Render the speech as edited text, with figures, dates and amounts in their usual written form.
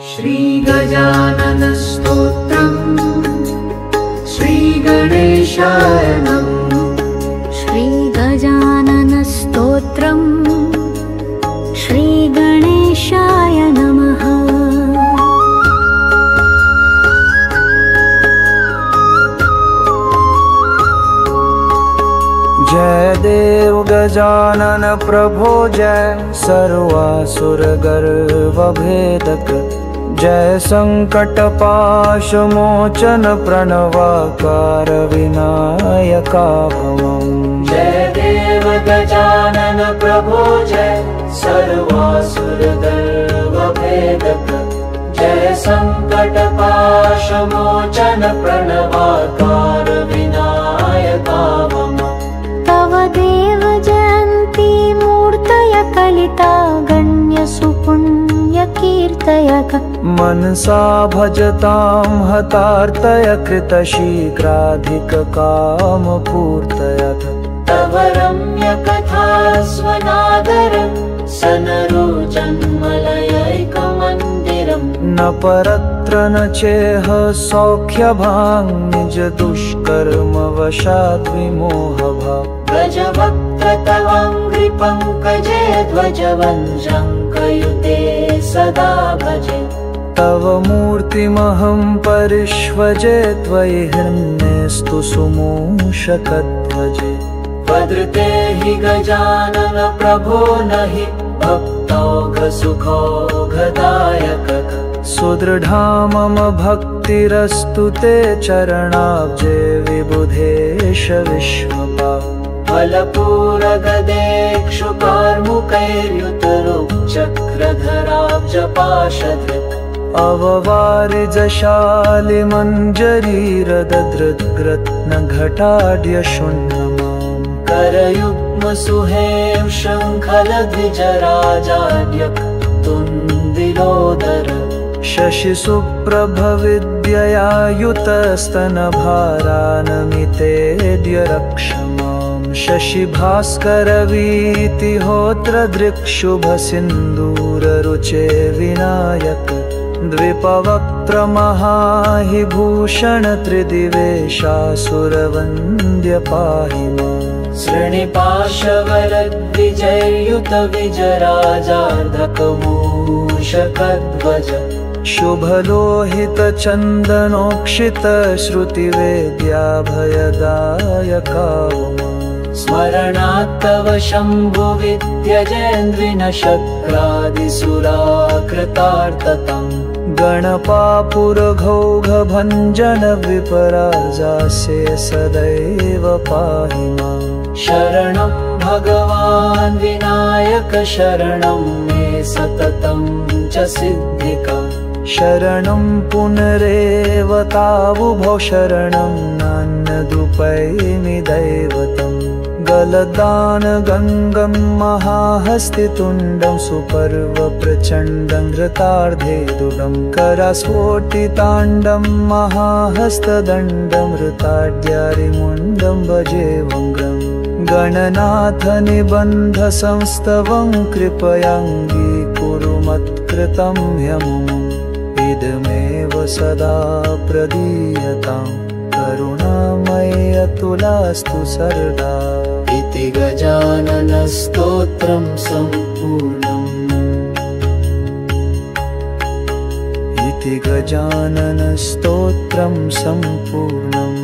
श्रीगजानन स्तोत्रम् श्रीगणेशाय नमः। श्रीगजानन स्तोत्रम् श्रीगणेशाय नमः। जय देव गजानन प्रभो जय सर्वासुर गर्व भेदक जय संकटपाश मोचन प्रणवाकार विनायका भवम्। जय देव गजानन प्रभो जय सर्वासुर गर्व भेदक जय संकटपाश मोचन प्रणवाकार विनायका भवम्। तव देव जयन्ती मूर्तय कलिता गण्य सुपुण्य कीर्तयक मनसा भजतां हतार्तय कृत शीघ्राधिक काम पूर्तयत। तव रम्य कथा स्वनादर सनरोजन्मलयैकमन्दिरम् न परत्र न चेह सौख्यभाङ् निज दुष्कर्म वशाद् विमोहभाक्। व्रजवक्त्र तवाङ्घ्रिपङ्कजे ध्वजवञ्जङ्कयुते सदा भजे। तव मूर्तिमहं परिष्वजे त्वयि हृन्नेस्तु सुमूषकध्वजे। वदृते हि गजानन प्रभो न हि भक्तौघसुखौघदायक। सुदृढा मम भक्तिरस्तु ते चरणाब्जे विबुधेश विश्वपाः। फलपूरगदेक्षुकार्मुकैर्युतरुक्चक्रधराब्जपाशधृत् अववारिजशालिमञ्जरीरदधृद्रत्नघटाढ्यशून्यमाम्। करयुग्मसुहेव शङ्खलद्विजराजाड्यक्तुन्दिलोदर। शशिशुप्रभविद्ययायुतस्तनभारानमितेद्य रक्ष माम्। शशिभास्करवीतिहोत्र दृक्शुभसिन्दूररुचे विनायक। द्विपवक्त्रमहाहिभूषण त्रिदिवेशासुरवन्द्य पाहि माम्। श्रीनिपाशवरद्विजयुत विजराजार्धकमूषकध्वज। शुभलोहित चन्दनोक्षित श्रुतिवेद्याभयदायका स्मरणात्तव शम्भुविद्यजेन्द्रिनशक्रादिसुराकृतार्तताम्। गणपापुरघौघभञ्जन विपराजासे सदैव पाहि माम्। शरणं भगवान् विनायक शरणं मे सततं च सिद्धिका। शरणं पुनरेव तावुभौ शरणं नान्यदुपैमि दैवतम्। गलदान गङ्गं महाहस्तितुण्डं सुपर्व प्रचण्डं धृतार्धेदुडं। करास्फोटिताण्डं महाहस्तदण्डं हृताड्यारिमुण्डं भजे वङ्गम्। गणनाथ निबन्ध संस्तवं कृपयाङ्गीकुरु मत्कृतं ह्यमुम्। इदमेव सदा प्रदीयतां करुणामय अतुलास्तु सर्वदा। इति गजानन स्तोत्रं सम्पूर्णम्। इति गजानन स्तोत्रं सम्पूर्णम्।